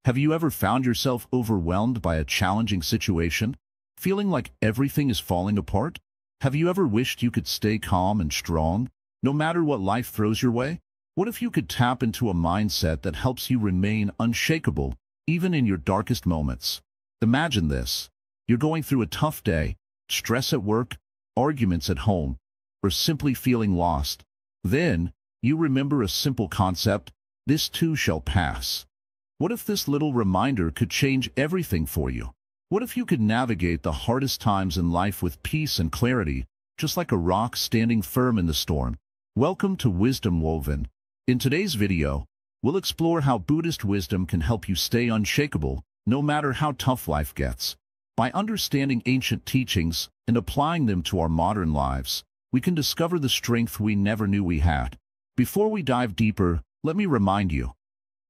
Have you ever found yourself overwhelmed by a challenging situation, feeling like everything is falling apart? Have you ever wished you could stay calm and strong, no matter what life throws your way? What if you could tap into a mindset that helps you remain unshakable, even in your darkest moments? Imagine this. You're going through a tough day, stress at work, arguments at home, or simply feeling lost. Then, you remember a simple concept: this too shall pass. What if this little reminder could change everything for you? What if you could navigate the hardest times in life with peace and clarity, just like a rock standing firm in the storm? Welcome to Wisdom Woven. In today's video, we'll explore how Buddhist wisdom can help you stay unshakable, no matter how tough life gets. By understanding ancient teachings and applying them to our modern lives, we can discover the strength we never knew we had. Before we dive deeper, let me remind you,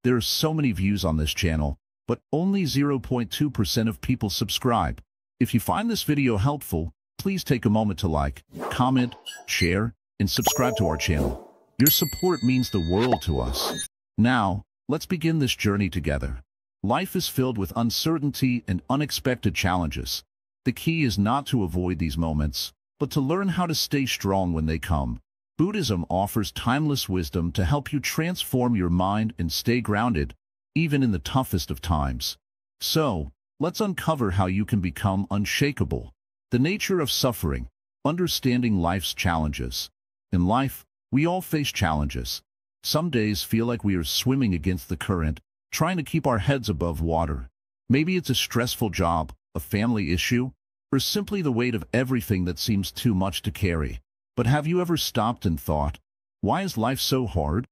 there are so many views on this channel, but only 0.2% of people subscribe. If you find this video helpful, please take a moment to like, comment, share, and subscribe to our channel. Your support means the world to us. Now, let's begin this journey together. Life is filled with uncertainty and unexpected challenges. The key is not to avoid these moments, but to learn how to stay strong when they come. Buddhism offers timeless wisdom to help you transform your mind and stay grounded, even in the toughest of times. So, let's uncover how you can become unshakable. The nature of suffering, understanding life's challenges. In life, we all face challenges. Some days feel like we are swimming against the current, trying to keep our heads above water. Maybe it's a stressful job, a family issue, or simply the weight of everything that seems too much to carry. But have you ever stopped and thought, why is life so hard?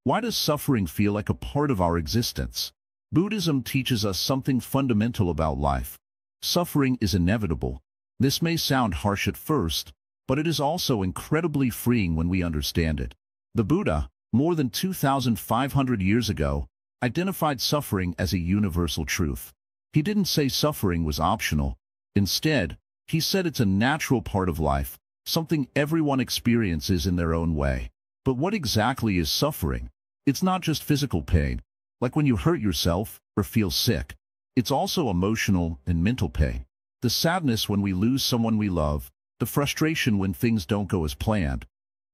Why does suffering feel like a part of our existence? Buddhism teaches us something fundamental about life. Suffering is inevitable. This may sound harsh at first, but it is also incredibly freeing when we understand it. The Buddha, more than 2,500 years ago, identified suffering as a universal truth. He didn't say suffering was optional. Instead, he said it's a natural part of life, something everyone experiences in their own way. But what exactly is suffering? It's not just physical pain, like when you hurt yourself or feel sick. It's also emotional and mental pain. The sadness when we lose someone we love, the frustration when things don't go as planned,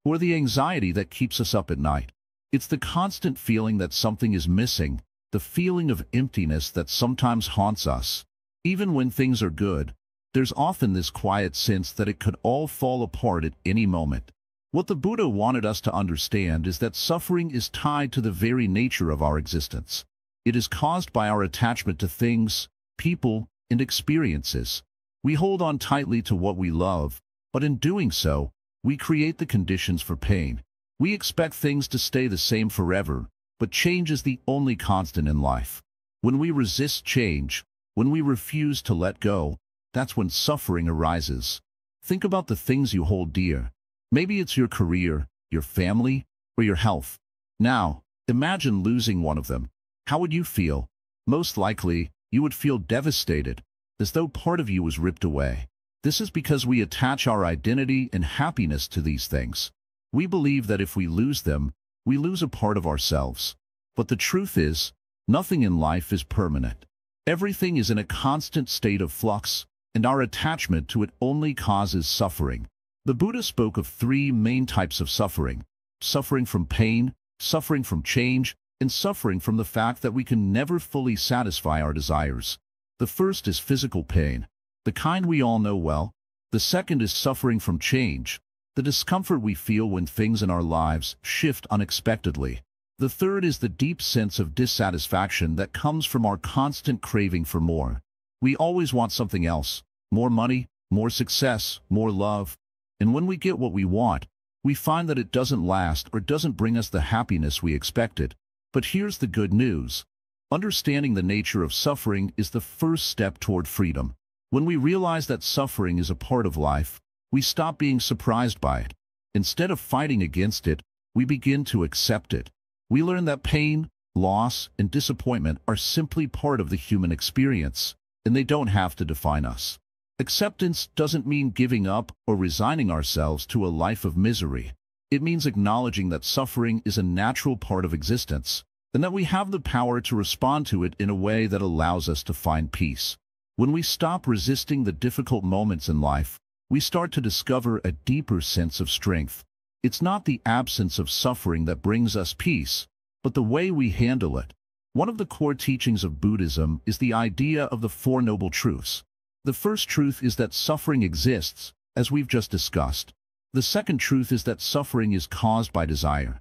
or the anxiety that keeps us up at night. It's the constant feeling that something is missing, the feeling of emptiness that sometimes haunts us. Even when things are good, there's often this quiet sense that it could all fall apart at any moment. What the Buddha wanted us to understand is that suffering is tied to the very nature of our existence. It is caused by our attachment to things, people, and experiences. We hold on tightly to what we love, but in doing so, we create the conditions for pain. We expect things to stay the same forever, but change is the only constant in life. When we resist change, when we refuse to let go, that's when suffering arises. Think about the things you hold dear. Maybe it's your career, your family, or your health. Now, imagine losing one of them. How would you feel? Most likely, you would feel devastated, as though part of you was ripped away. This is because we attach our identity and happiness to these things. We believe that if we lose them, we lose a part of ourselves. But the truth is, nothing in life is permanent. Everything is in a constant state of flux, and our attachment to it only causes suffering. The Buddha spoke of three main types of suffering: suffering from pain, suffering from change, and suffering from the fact that we can never fully satisfy our desires. The first is physical pain, the kind we all know well. The second is suffering from change, the discomfort we feel when things in our lives shift unexpectedly. The third is the deep sense of dissatisfaction that comes from our constant craving for more. We always want something else: more money, more success, more love. And when we get what we want, we find that it doesn't last or doesn't bring us the happiness we expected. But here's the good news. Understanding the nature of suffering is the first step toward freedom. When we realize that suffering is a part of life, we stop being surprised by it. Instead of fighting against it, we begin to accept it. We learn that pain, loss, and disappointment are simply part of the human experience, and they don't have to define us. Acceptance doesn't mean giving up or resigning ourselves to a life of misery. It means acknowledging that suffering is a natural part of existence, and that we have the power to respond to it in a way that allows us to find peace. When we stop resisting the difficult moments in life, we start to discover a deeper sense of strength. It's not the absence of suffering that brings us peace, but the way we handle it. One of the core teachings of Buddhism is the idea of the Four Noble Truths. The first truth is that suffering exists, as we've just discussed. The second truth is that suffering is caused by desire,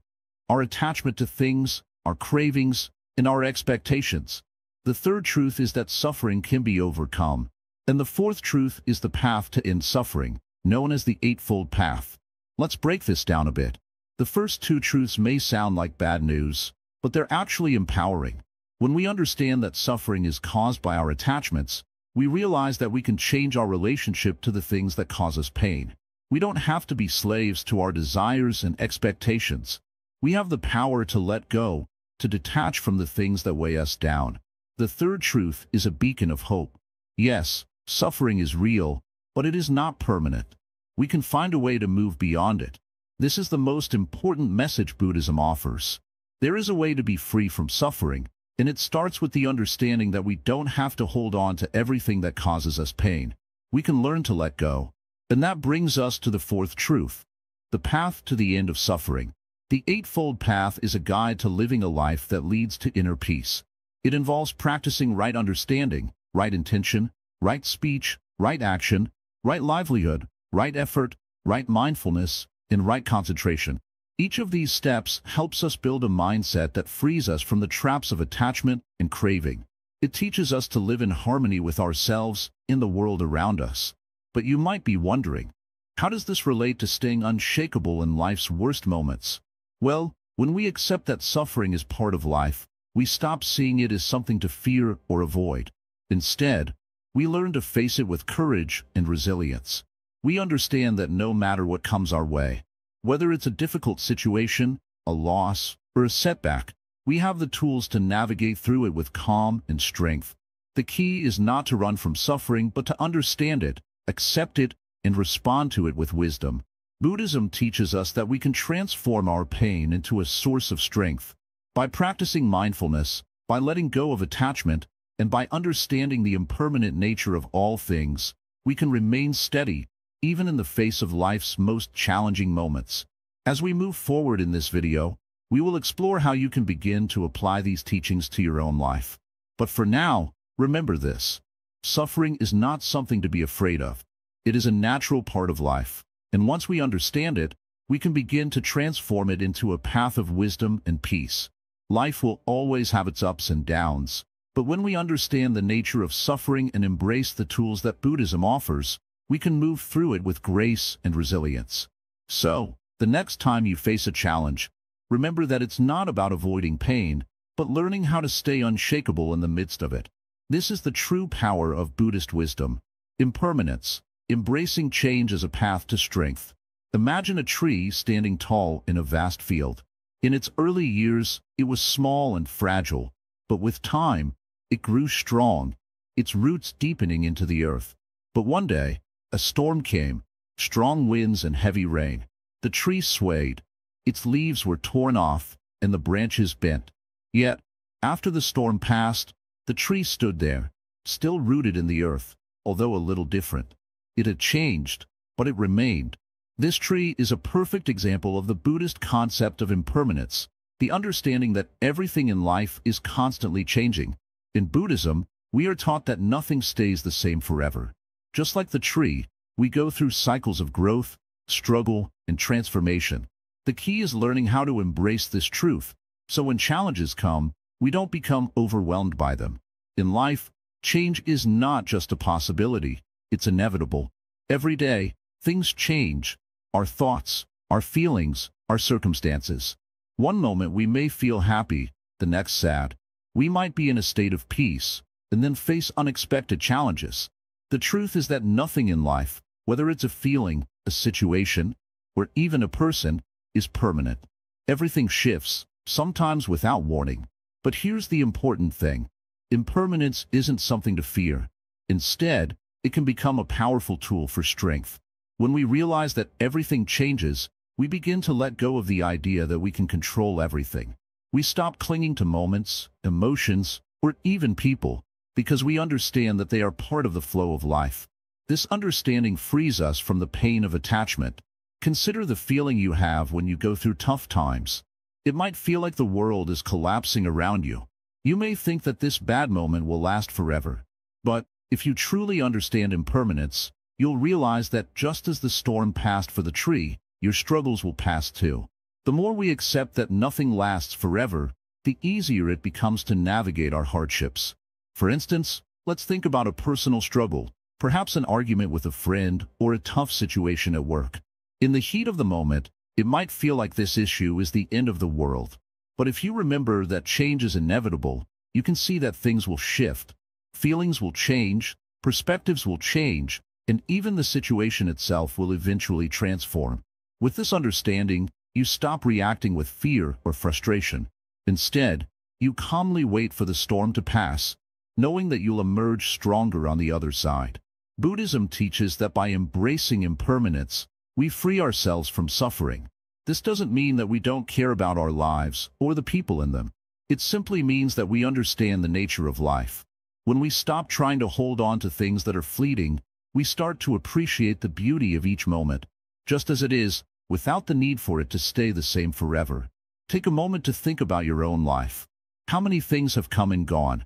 our attachment to things, our cravings, and our expectations. The third truth is that suffering can be overcome. And the fourth truth is the path to end suffering, known as the Eightfold Path. Let's break this down a bit. The first two truths may sound like bad news, but they're actually empowering. When we understand that suffering is caused by our attachments, we realize that we can change our relationship to the things that cause us pain. We don't have to be slaves to our desires and expectations. We have the power to let go, to detach from the things that weigh us down. The third truth is a beacon of hope. Yes, suffering is real, but it is not permanent. We can find a way to move beyond it. This is the most important message Buddhism offers. There is a way to be free from suffering, and it starts with the understanding that we don't have to hold on to everything that causes us pain. We can learn to let go. And that brings us to the fourth truth, the path to the end of suffering. The Eightfold Path is a guide to living a life that leads to inner peace. It involves practicing right understanding, right intention, right speech, right action, right livelihood, right effort, right mindfulness, and right concentration. Each of these steps helps us build a mindset that frees us from the traps of attachment and craving. It teaches us to live in harmony with ourselves and the world around us. But you might be wondering, how does this relate to staying unshakable in life's worst moments? Well, when we accept that suffering is part of life, we stop seeing it as something to fear or avoid. Instead, we learn to face it with courage and resilience. We understand that no matter what comes our way, whether it's a difficult situation, a loss, or a setback, we have the tools to navigate through it with calm and strength. The key is not to run from suffering, but to understand it, accept it, and respond to it with wisdom. Buddhism teaches us that we can transform our pain into a source of strength. By practicing mindfulness, by letting go of attachment, and by understanding the impermanent nature of all things, we can remain steady, even in the face of life's most challenging moments. As we move forward in this video, we will explore how you can begin to apply these teachings to your own life. But for now, remember this. Suffering is not something to be afraid of. It is a natural part of life. And once we understand it, we can begin to transform it into a path of wisdom and peace. Life will always have its ups and downs, but when we understand the nature of suffering and embrace the tools that Buddhism offers, we can move through it with grace and resilience. So, the next time you face a challenge, remember that it's not about avoiding pain, but learning how to stay unshakable in the midst of it. This is the true power of Buddhist wisdom. Impermanence, embracing change as a path to strength. Imagine a tree standing tall in a vast field. In its early years, it was small and fragile, but with time, it grew strong, its roots deepening into the earth. But one day, a storm came, strong winds and heavy rain. The tree swayed, its leaves were torn off, and the branches bent. Yet, after the storm passed, the tree stood there, still rooted in the earth, although a little different. It had changed, but it remained. This tree is a perfect example of the Buddhist concept of impermanence, the understanding that everything in life is constantly changing. In Buddhism, we are taught that nothing stays the same forever. Just like the tree, we go through cycles of growth, struggle, and transformation. The key is learning how to embrace this truth, so when challenges come, we don't become overwhelmed by them. In life, change is not just a possibility, it's inevitable. Every day, things change. Our thoughts, our feelings, our circumstances. One moment we may feel happy, the next sad. We might be in a state of peace, and then face unexpected challenges. The truth is that nothing in life, whether it's a feeling, a situation, or even a person, is permanent. Everything shifts, sometimes without warning. But here's the important thing. Impermanence isn't something to fear. Instead, it can become a powerful tool for strength. When we realize that everything changes, we begin to let go of the idea that we can control everything. We stop clinging to moments, emotions, or even people, because we understand that they are part of the flow of life. This understanding frees us from the pain of attachment. Consider the feeling you have when you go through tough times. It might feel like the world is collapsing around you. You may think that this bad moment will last forever. But if you truly understand impermanence, you'll realize that just as the storm passed for the tree, your struggles will pass too. The more we accept that nothing lasts forever, the easier it becomes to navigate our hardships. For instance, let's think about a personal struggle, perhaps an argument with a friend or a tough situation at work. In the heat of the moment, it might feel like this issue is the end of the world. But if you remember that change is inevitable, you can see that things will shift. Feelings will change, perspectives will change, and even the situation itself will eventually transform. With this understanding, you stop reacting with fear or frustration. Instead, you calmly wait for the storm to pass, knowing that you'll emerge stronger on the other side. Buddhism teaches that by embracing impermanence, we free ourselves from suffering. This doesn't mean that we don't care about our lives or the people in them. It simply means that we understand the nature of life. When we stop trying to hold on to things that are fleeting, we start to appreciate the beauty of each moment, just as it is, without the need for it to stay the same forever. Take a moment to think about your own life. How many things have come and gone?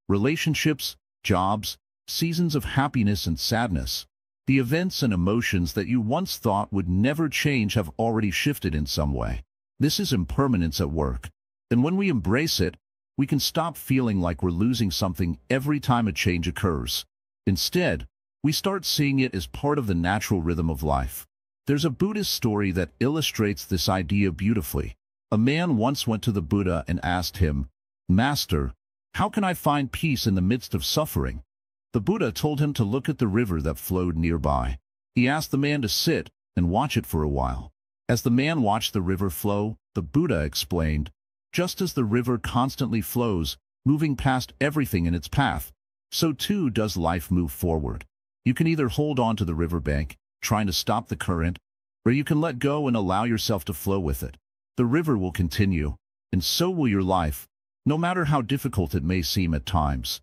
Relationships, jobs, seasons of happiness and sadness. The events and emotions that you once thought would never change have already shifted in some way. This is impermanence at work. And when we embrace it, we can stop feeling like we're losing something every time a change occurs. Instead, we start seeing it as part of the natural rhythm of life. There's a Buddhist story that illustrates this idea beautifully. A man once went to the Buddha and asked him, "Master, how can I find peace in the midst of suffering?" The Buddha told him to look at the river that flowed nearby. He asked the man to sit and watch it for a while. As the man watched the river flow, the Buddha explained, "Just as the river constantly flows, moving past everything in its path, so too does life move forward. You can either hold on to the riverbank, trying to stop the current, or you can let go and allow yourself to flow with it. The river will continue, and so will your life, no matter how difficult it may seem at times."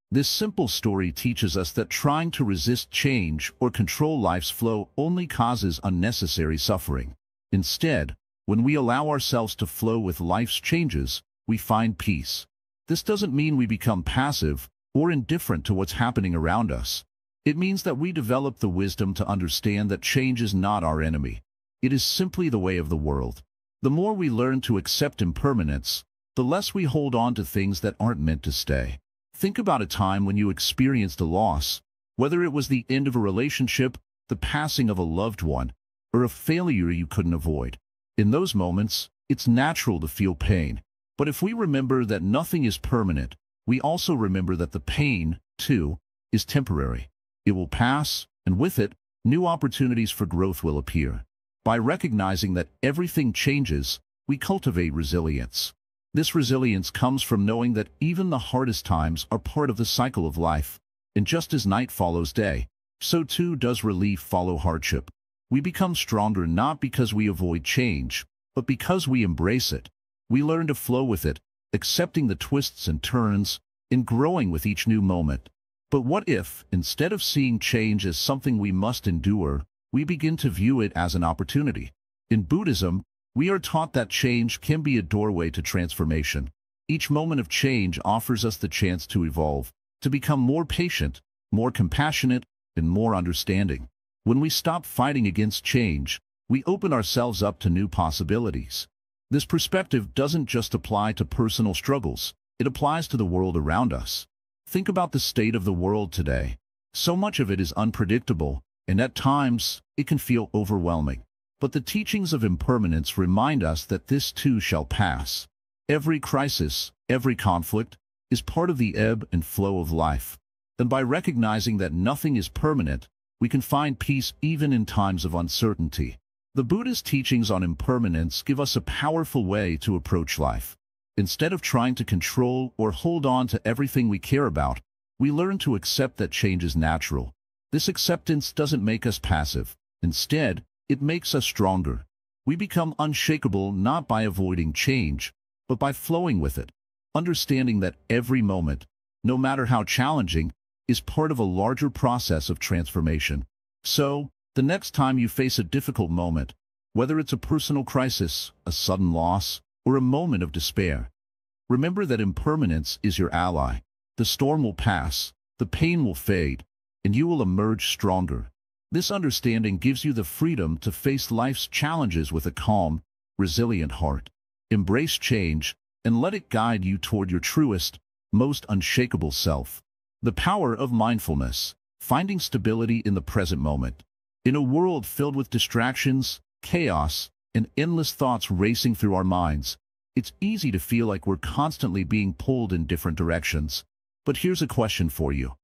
This simple story teaches us that trying to resist change or control life's flow only causes unnecessary suffering. Instead, when we allow ourselves to flow with life's changes, we find peace. This doesn't mean we become passive or indifferent to what's happening around us. It means that we develop the wisdom to understand that change is not our enemy. It is simply the way of the world. The more we learn to accept impermanence, the less we hold on to things that aren't meant to stay. Think about a time when you experienced a loss, whether it was the end of a relationship, the passing of a loved one, or a failure you couldn't avoid. In those moments, it's natural to feel pain. But if we remember that nothing is permanent, we also remember that the pain, too, is temporary. It will pass, and with it, new opportunities for growth will appear. By recognizing that everything changes, we cultivate resilience. This resilience comes from knowing that even the hardest times are part of the cycle of life. And just as night follows day, so too does relief follow hardship. We become stronger not because we avoid change, but because we embrace it. We learn to flow with it, accepting the twists and turns, and growing with each new moment. But what if, instead of seeing change as something we must endure, we begin to view it as an opportunity? In Buddhism, we are taught that change can be a doorway to transformation. Each moment of change offers us the chance to evolve, to become more patient, more compassionate, and more understanding. When we stop fighting against change, we open ourselves up to new possibilities. This perspective doesn't just apply to personal struggles, it applies to the world around us. Think about the state of the world today. So much of it is unpredictable, and at times, it can feel overwhelming. But the teachings of impermanence remind us that this too shall pass. Every crisis, every conflict, is part of the ebb and flow of life. And by recognizing that nothing is permanent, we can find peace even in times of uncertainty. The Buddhist teachings on impermanence give us a powerful way to approach life. Instead of trying to control or hold on to everything we care about, we learn to accept that change is natural. This acceptance doesn't make us passive. Instead, it makes us stronger. We become unshakable not by avoiding change, but by flowing with it, understanding that every moment, no matter how challenging, is part of a larger process of transformation. So, the next time you face a difficult moment, whether it's a personal crisis, a sudden loss, or a moment of despair, remember that impermanence is your ally. The storm will pass, the pain will fade, and you will emerge stronger. This understanding gives you the freedom to face life's challenges with a calm, resilient heart. Embrace change, and let it guide you toward your truest, most unshakable self. The power of mindfulness, finding stability in the present moment. In a world filled with distractions, chaos, and endless thoughts racing through our minds, it's easy to feel like we're constantly being pulled in different directions. But here's a question for you.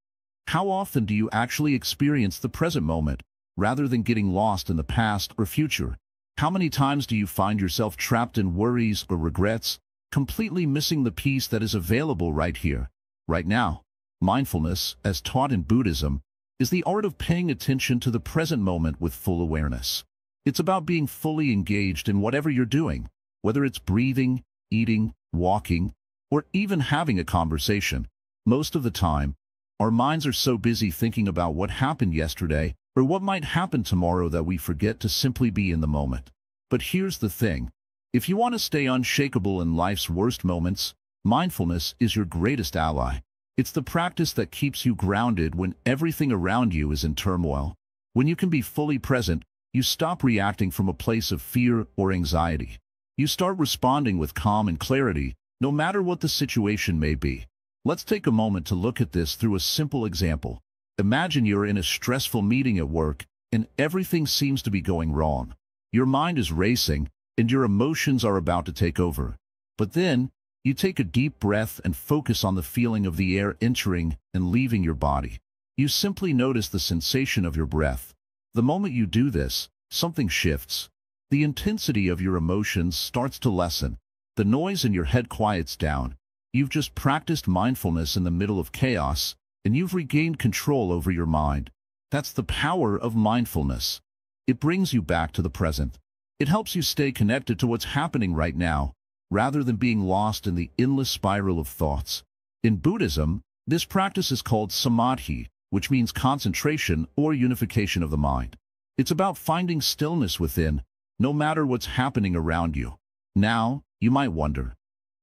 How often do you actually experience the present moment, rather than getting lost in the past or future? How many times do you find yourself trapped in worries or regrets, completely missing the peace that is available right here, right now? Mindfulness, as taught in Buddhism, is the art of paying attention to the present moment with full awareness. It's about being fully engaged in whatever you're doing, whether it's breathing, eating, walking, or even having a conversation. Most of the time, our minds are so busy thinking about what happened yesterday or what might happen tomorrow that we forget to simply be in the moment. But here's the thing. If you want to stay unshakable in life's worst moments, mindfulness is your greatest ally. It's the practice that keeps you grounded when everything around you is in turmoil. When you can be fully present, you stop reacting from a place of fear or anxiety. You start responding with calm and clarity, no matter what the situation may be. Let's take a moment to look at this through a simple example. Imagine you're in a stressful meeting at work, and everything seems to be going wrong. Your mind is racing, and your emotions are about to take over. But then, you take a deep breath and focus on the feeling of the air entering and leaving your body. You simply notice the sensation of your breath. The moment you do this, something shifts. The intensity of your emotions starts to lessen. The noise in your head quiets down. You've just practiced mindfulness in the middle of chaos, and you've regained control over your mind. That's the power of mindfulness. It brings you back to the present. It helps you stay connected to what's happening right now, rather than being lost in the endless spiral of thoughts. In Buddhism, this practice is called samadhi, which means concentration or unification of the mind. It's about finding stillness within, no matter what's happening around you. Now, you might wonder,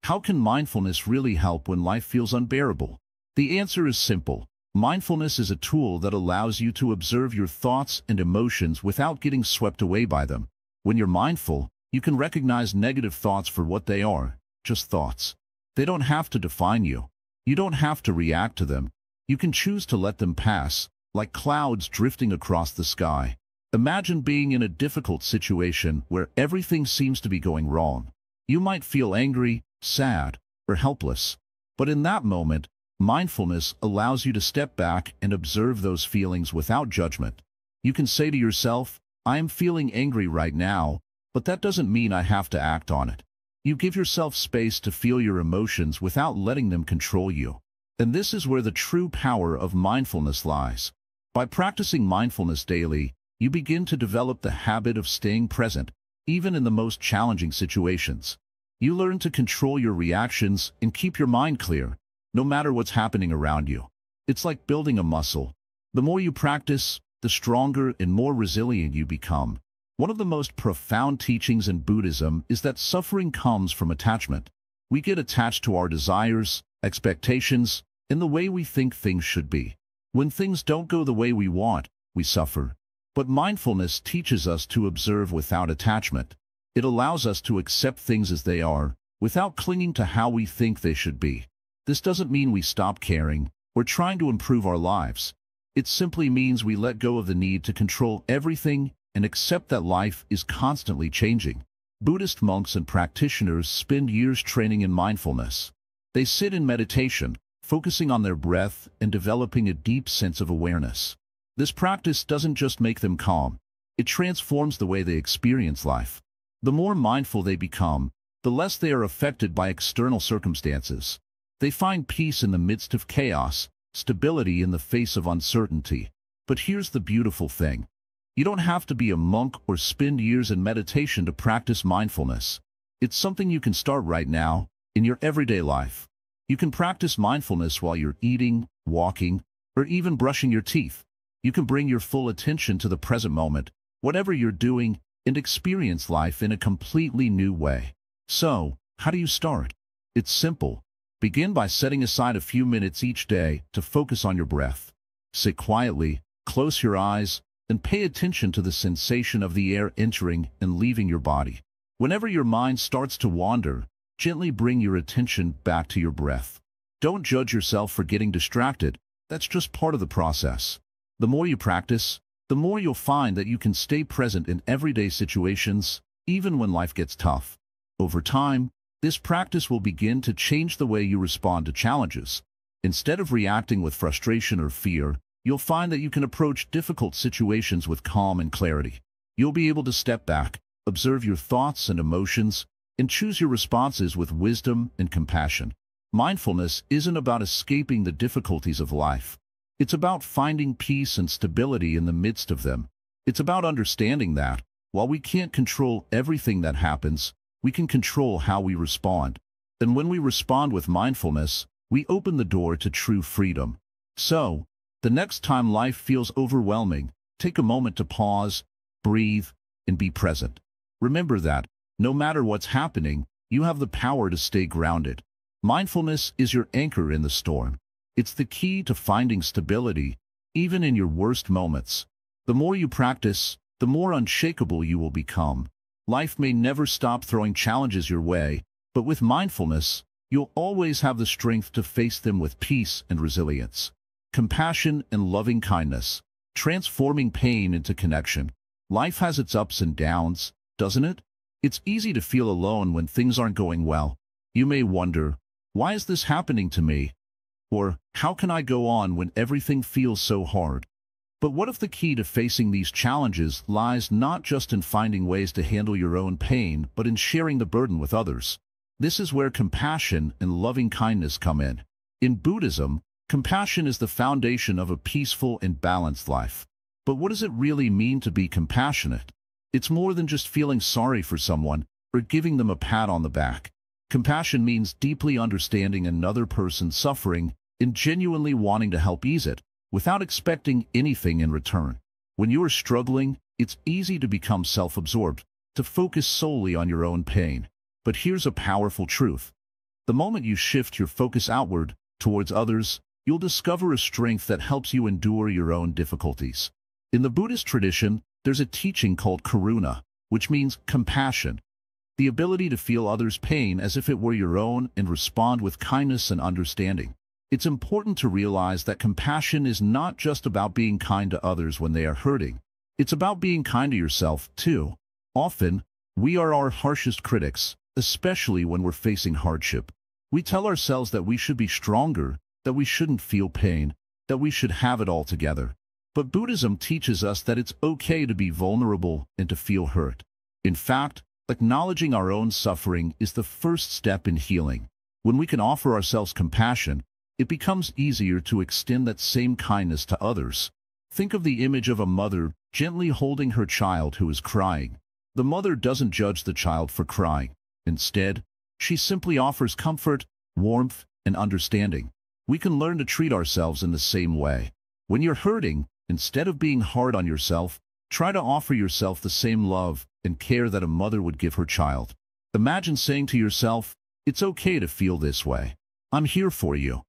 how can mindfulness really help when life feels unbearable? The answer is simple. Mindfulness is a tool that allows you to observe your thoughts and emotions without getting swept away by them. When you're mindful, you can recognize negative thoughts for what they are, just thoughts. They don't have to define you. You don't have to react to them. You can choose to let them pass, like clouds drifting across the sky. Imagine being in a difficult situation where everything seems to be going wrong. You might feel angry, sad, or helpless. But in that moment, mindfulness allows you to step back and observe those feelings without judgment. You can say to yourself, I am feeling angry right now, but that doesn't mean I have to act on it. You give yourself space to feel your emotions without letting them control you. And this is where the true power of mindfulness lies. By practicing mindfulness daily, you begin to develop the habit of staying present, even in the most challenging situations. You learn to control your reactions and keep your mind clear, no matter what's happening around you. It's like building a muscle. The more you practice, the stronger and more resilient you become. One of the most profound teachings in Buddhism is that suffering comes from attachment. We get attached to our desires, expectations, and the way we think things should be. When things don't go the way we want, we suffer. But mindfulness teaches us to observe without attachment. It allows us to accept things as they are, without clinging to how we think they should be. This doesn't mean we stop caring or trying to improve our lives. It simply means we let go of the need to control everything and accept that life is constantly changing. Buddhist monks and practitioners spend years training in mindfulness. They sit in meditation, focusing on their breath and developing a deep sense of awareness. This practice doesn't just make them calm, it transforms the way they experience life. The more mindful they become, the less they are affected by external circumstances. They find peace in the midst of chaos, stability in the face of uncertainty. But here's the beautiful thing. You don't have to be a monk or spend years in meditation to practice mindfulness. It's something you can start right now, in your everyday life. You can practice mindfulness while you're eating, walking, or even brushing your teeth. You can bring your full attention to the present moment, whatever you're doing, and experience life in a completely new way. So, how do you start? It's simple. Begin by setting aside a few minutes each day to focus on your breath. Sit quietly, close your eyes, and pay attention to the sensation of the air entering and leaving your body. Whenever your mind starts to wander, gently bring your attention back to your breath. Don't judge yourself for getting distracted. That's just part of the process. The more you practice, the more you'll find that you can stay present in everyday situations, even when life gets tough. Over time, this practice will begin to change the way you respond to challenges. Instead of reacting with frustration or fear, you'll find that you can approach difficult situations with calm and clarity. You'll be able to step back, observe your thoughts and emotions, and choose your responses with wisdom and compassion. Mindfulness isn't about escaping the difficulties of life. It's about finding peace and stability in the midst of them. It's about understanding that, while we can't control everything that happens, we can control how we respond. And when we respond with mindfulness, we open the door to true freedom. So, the next time life feels overwhelming, take a moment to pause, breathe, and be present. Remember that, no matter what's happening, you have the power to stay grounded. Mindfulness is your anchor in the storm. It's the key to finding stability, even in your worst moments. The more you practice, the more unshakable you will become. Life may never stop throwing challenges your way, but with mindfulness, you'll always have the strength to face them with peace and resilience. Compassion and loving kindness, transforming pain into connection. Life has its ups and downs, doesn't it? It's easy to feel alone when things aren't going well. You may wonder, why is this happening to me? Or, how can I go on when everything feels so hard? But what if the key to facing these challenges lies not just in finding ways to handle your own pain, but in sharing the burden with others? This is where compassion and loving kindness come in. In Buddhism, compassion is the foundation of a peaceful and balanced life. But what does it really mean to be compassionate? It's more than just feeling sorry for someone or giving them a pat on the back. Compassion means deeply understanding another person's suffering and genuinely wanting to help ease it, without expecting anything in return. When you are struggling, it's easy to become self-absorbed, to focus solely on your own pain. But here's a powerful truth. The moment you shift your focus outward, towards others, you'll discover a strength that helps you endure your own difficulties. In the Buddhist tradition, there's a teaching called karuna, which means compassion. The ability to feel others' pain as if it were your own and respond with kindness and understanding. It's important to realize that compassion is not just about being kind to others when they are hurting. It's about being kind to yourself, too. Often, we are our harshest critics, especially when we're facing hardship. We tell ourselves that we should be stronger, that we shouldn't feel pain, that we should have it all together. But Buddhism teaches us that it's okay to be vulnerable and to feel hurt. In fact, acknowledging our own suffering is the first step in healing. When we can offer ourselves compassion, it becomes easier to extend that same kindness to others. Think of the image of a mother gently holding her child who is crying. The mother doesn't judge the child for crying. Instead, she simply offers comfort, warmth, and understanding. We can learn to treat ourselves in the same way. When you're hurting, instead of being hard on yourself, try to offer yourself the same love and care that a mother would give her child. Imagine saying to yourself, "It's okay to feel this way. I'm here for you."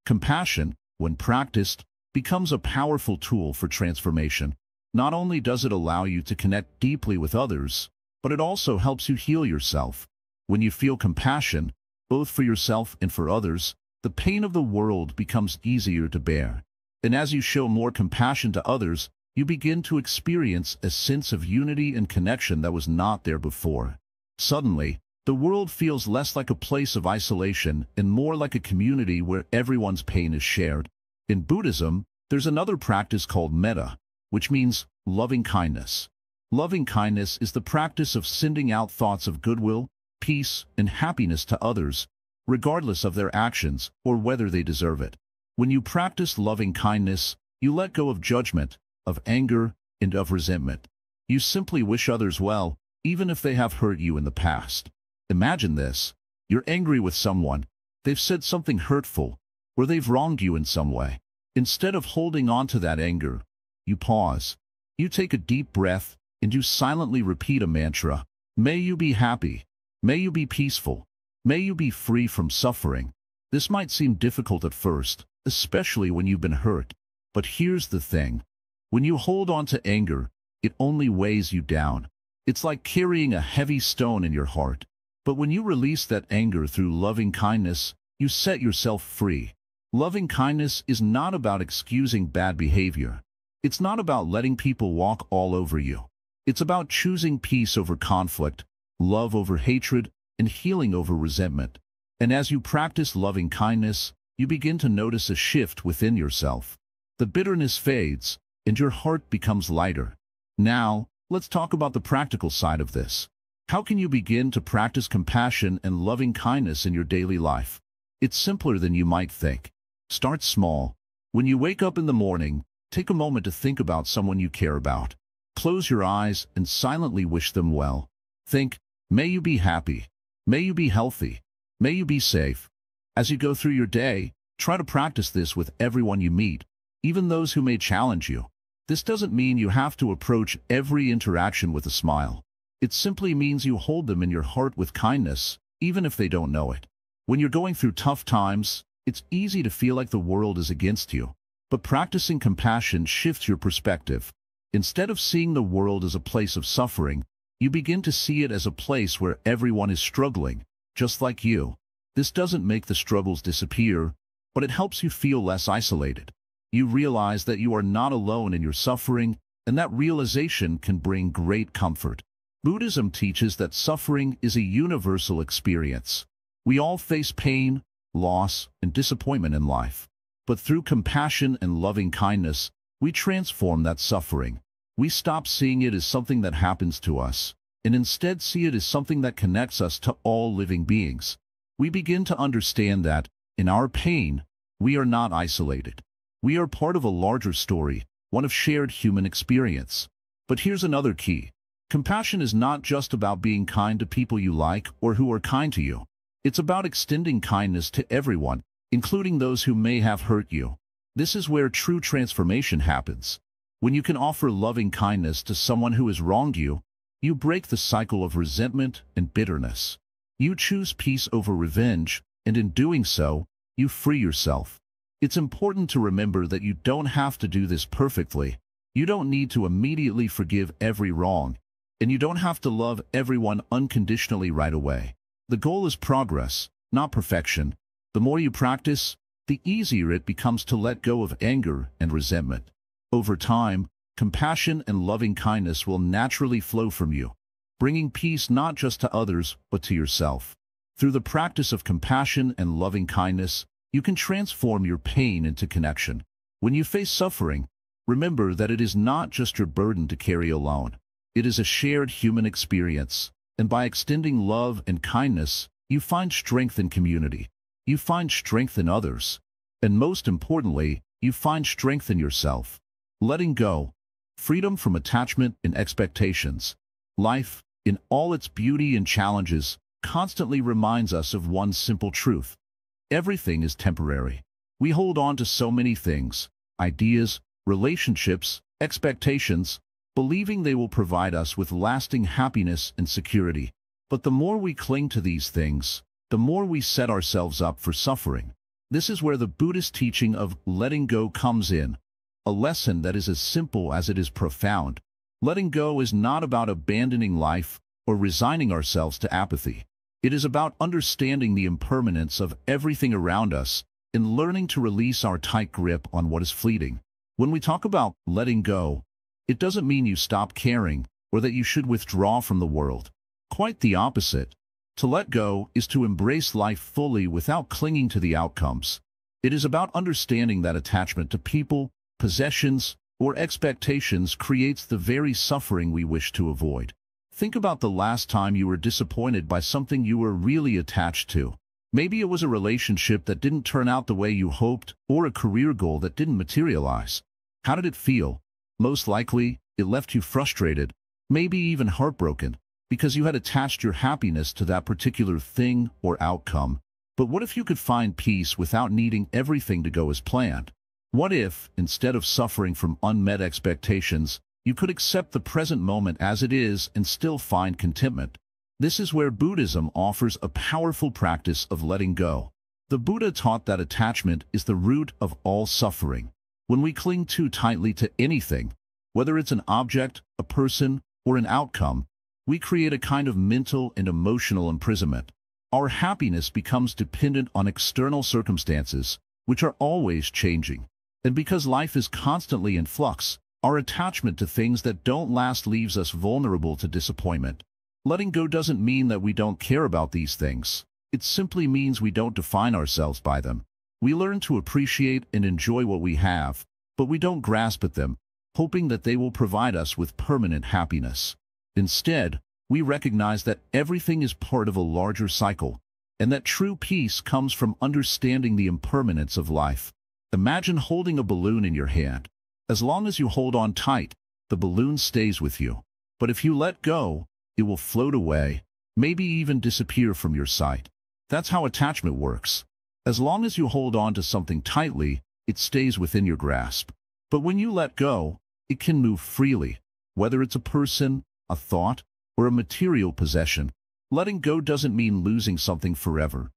Compassion, when practiced, becomes a powerful tool for transformation. Not only does it allow you to connect deeply with others, but it also helps you heal yourself. When you feel compassion, both for yourself and for others, the pain of the world becomes easier to bear. And as you show more compassion to others, you begin to experience a sense of unity and connection that was not there before. Suddenly, the world feels less like a place of isolation and more like a community where everyone's pain is shared. In Buddhism, there's another practice called metta, which means loving kindness. Loving kindness is the practice of sending out thoughts of goodwill, peace, and happiness to others, regardless of their actions or whether they deserve it. When you practice loving kindness, you let go of judgment, of anger, and of resentment. You simply wish others well, even if they have hurt you in the past. Imagine this. You're angry with someone. They've said something hurtful, or they've wronged you in some way. Instead of holding on to that anger, you pause. You take a deep breath, and you silently repeat a mantra. May you be happy. May you be peaceful. May you be free from suffering. This might seem difficult at first, especially when you've been hurt. But here's the thing. When you hold on to anger, it only weighs you down. It's like carrying a heavy stone in your heart. But when you release that anger through loving kindness, you set yourself free. Loving kindness is not about excusing bad behavior. It's not about letting people walk all over you. It's about choosing peace over conflict, love over hatred, and healing over resentment. And as you practice loving kindness, you begin to notice a shift within yourself. The bitterness fades, and your heart becomes lighter. Now, let's talk about the practical side of this. How can you begin to practice compassion and loving kindness in your daily life? It's simpler than you might think. Start small. When you wake up in the morning, take a moment to think about someone you care about. Close your eyes and silently wish them well. Think, may you be happy. May you be healthy. May you be safe. As you go through your day, try to practice this with everyone you meet, even those who may challenge you. This doesn't mean you have to approach every interaction with a smile. It simply means you hold them in your heart with kindness, even if they don't know it. When you're going through tough times, it's easy to feel like the world is against you. But practicing compassion shifts your perspective. Instead of seeing the world as a place of suffering, you begin to see it as a place where everyone is struggling, just like you. This doesn't make the struggles disappear, but it helps you feel less isolated. You realize that you are not alone in your suffering, and that realization can bring great comfort. Buddhism teaches that suffering is a universal experience. We all face pain, loss, and disappointment in life. But through compassion and loving kindness, we transform that suffering. We stop seeing it as something that happens to us, and instead see it as something that connects us to all living beings. We begin to understand that, in our pain, we are not isolated. We are part of a larger story, one of shared human experience. But here's another key. Compassion is not just about being kind to people you like or who are kind to you. It's about extending kindness to everyone, including those who may have hurt you. This is where true transformation happens. When you can offer loving kindness to someone who has wronged you, you break the cycle of resentment and bitterness. You choose peace over revenge, and in doing so, you free yourself. It's important to remember that you don't have to do this perfectly. You don't need to immediately forgive every wrong, and you don't have to love everyone unconditionally right away. The goal is progress, not perfection. The more you practice, the easier it becomes to let go of anger and resentment. Over time, compassion and loving kindness will naturally flow from you, bringing peace not just to others, but to yourself. Through the practice of compassion and loving kindness, you can transform your pain into connection. When you face suffering, remember that it is not just your burden to carry alone. It is a shared human experience, and by extending love and kindness, you find strength in community. You find strength in others. And most importantly, you find strength in yourself. Letting go. Freedom from attachment and expectations. Life, in all its beauty and challenges, constantly reminds us of one simple truth. Everything is temporary. We hold on to so many things, ideas, relationships, expectations, believing they will provide us with lasting happiness and security. But the more we cling to these things, the more we set ourselves up for suffering. This is where the Buddhist teaching of letting go comes in, a lesson that is as simple as it is profound. Letting go is not about abandoning life or resigning ourselves to apathy. It is about understanding the impermanence of everything around us and learning to release our tight grip on what is fleeting. When we talk about letting go, it doesn't mean you stop caring or that you should withdraw from the world. Quite the opposite. To let go is to embrace life fully without clinging to the outcomes. It is about understanding that attachment to people, possessions, or expectations creates the very suffering we wish to avoid. Think about the last time you were disappointed by something you were really attached to. Maybe it was a relationship that didn't turn out the way you hoped, or a career goal that didn't materialize. How did it feel? Most likely, it left you frustrated, maybe even heartbroken. because you had attached your happiness to that particular thing or outcome. But what if you could find peace without needing everything to go as planned? What if, instead of suffering from unmet expectations, you could accept the present moment as it is and still find contentment? This is where Buddhism offers a powerful practice of letting go. The Buddha taught that attachment is the root of all suffering. When we cling too tightly to anything, whether it's an object, a person, or an outcome, we create a kind of mental and emotional imprisonment. Our happiness becomes dependent on external circumstances, which are always changing. And because life is constantly in flux, our attachment to things that don't last leaves us vulnerable to disappointment. Letting go doesn't mean that we don't care about these things. It simply means we don't define ourselves by them. We learn to appreciate and enjoy what we have, but we don't grasp at them, hoping that they will provide us with permanent happiness. Instead, we recognize that everything is part of a larger cycle, and that true peace comes from understanding the impermanence of life. Imagine holding a balloon in your hand. As long as you hold on tight, the balloon stays with you. But if you let go, it will float away, maybe even disappear from your sight. That's how attachment works. As long as you hold on to something tightly, it stays within your grasp. But when you let go, it can move freely, whether it's a person, a thought, or a material possession. Letting go doesn't mean losing something forever.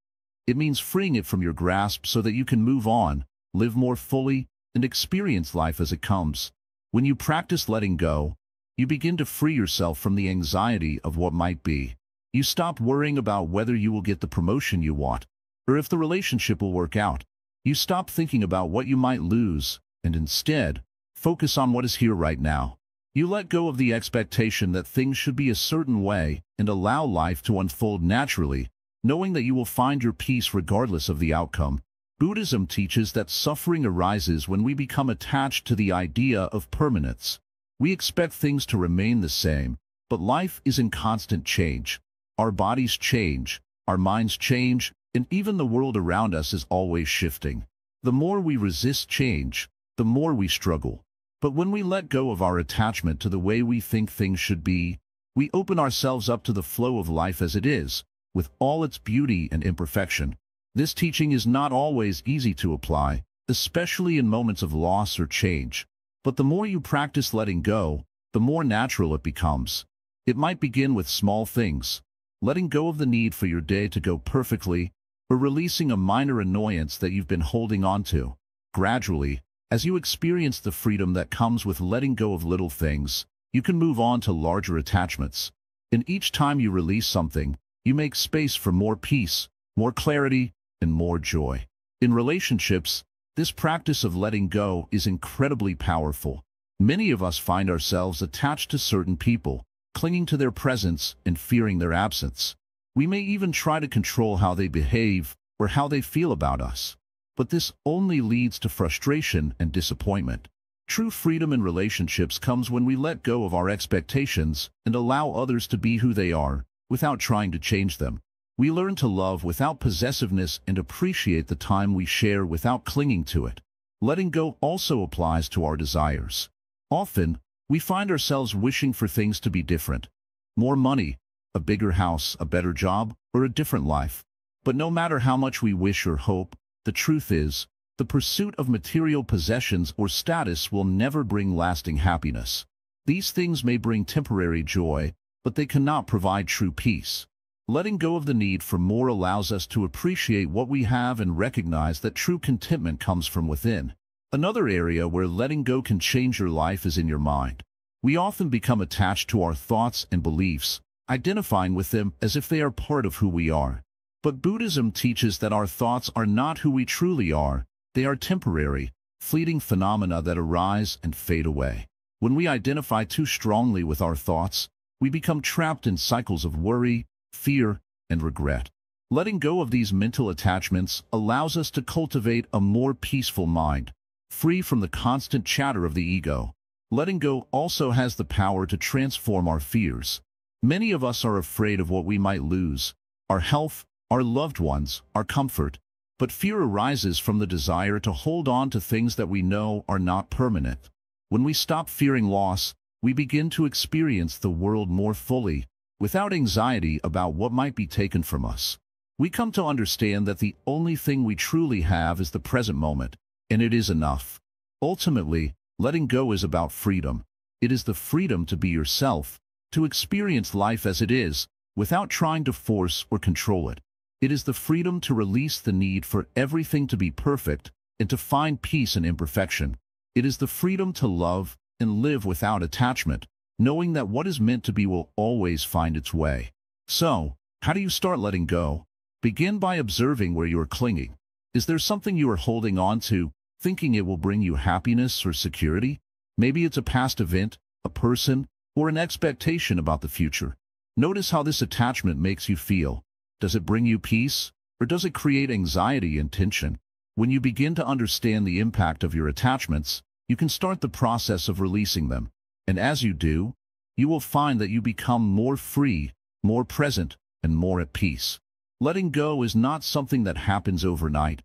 It means freeing it from your grasp so that you can move on, live more fully, and experience life as it comes. When you practice letting go, you begin to free yourself from the anxiety of what might be. You stop worrying about whether you will get the promotion you want, or if the relationship will work out. You stop thinking about what you might lose, and instead, focus on what is here right now. You let go of the expectation that things should be a certain way and allow life to unfold naturally, knowing that you will find your peace regardless of the outcome. Buddhism teaches that suffering arises when we become attached to the idea of permanence. We expect things to remain the same, but life is in constant change. Our bodies change, our minds change, and even the world around us is always shifting. The more we resist change, the more we struggle. But when we let go of our attachment to the way we think things should be, we open ourselves up to the flow of life as it is, with all its beauty and imperfection. This teaching is not always easy to apply, especially in moments of loss or change. But the more you practice letting go, the more natural it becomes. It might begin with small things, letting go of the need for your day to go perfectly, or releasing a minor annoyance that you've been holding on to. Gradually, as you experience the freedom that comes with letting go of little things, you can move on to larger attachments. And each time you release something, you make space for more peace, more clarity, and more joy. In relationships, this practice of letting go is incredibly powerful. Many of us find ourselves attached to certain people, clinging to their presence and fearing their absence. We may even try to control how they behave or how they feel about us. But this only leads to frustration and disappointment. True freedom in relationships comes when we let go of our expectations and allow others to be who they are, without trying to change them. We learn to love without possessiveness and appreciate the time we share without clinging to it. Letting go also applies to our desires. Often, we find ourselves wishing for things to be different. More money, a bigger house, a better job, or a different life. But no matter how much we wish or hope, the truth is, the pursuit of material possessions or status will never bring lasting happiness. These things may bring temporary joy, but they cannot provide true peace. Letting go of the need for more allows us to appreciate what we have and recognize that true contentment comes from within. Another area where letting go can change your life is in your mind. We often become attached to our thoughts and beliefs, identifying with them as if they are part of who we are. But Buddhism teaches that our thoughts are not who we truly are. They are temporary, fleeting phenomena that arise and fade away. When we identify too strongly with our thoughts, we become trapped in cycles of worry, fear, and regret. Letting go of these mental attachments allows us to cultivate a more peaceful mind, free from the constant chatter of the ego. Letting go also has the power to transform our fears. Many of us are afraid of what we might lose: our health, our loved ones, our comfort. But fear arises from the desire to hold on to things that we know are not permanent. When we stop fearing loss, we begin to experience the world more fully, without anxiety about what might be taken from us. We come to understand that the only thing we truly have is the present moment, and it is enough. Ultimately, letting go is about freedom. It is the freedom to be yourself, to experience life as it is, without trying to force or control it. It is the freedom to release the need for everything to be perfect and to find peace in imperfection. It is the freedom to love and live without attachment, knowing that what is meant to be will always find its way. So, how do you start letting go? Begin by observing where you are clinging. Is there something you are holding on to, thinking it will bring you happiness or security? Maybe it's a past event, a person, or an expectation about the future. Notice how this attachment makes you feel. Does it bring you peace, or does it create anxiety and tension? When you begin to understand the impact of your attachments, you can start the process of releasing them. And as you do, you will find that you become more free, more present, and more at peace. Letting go is not something that happens overnight.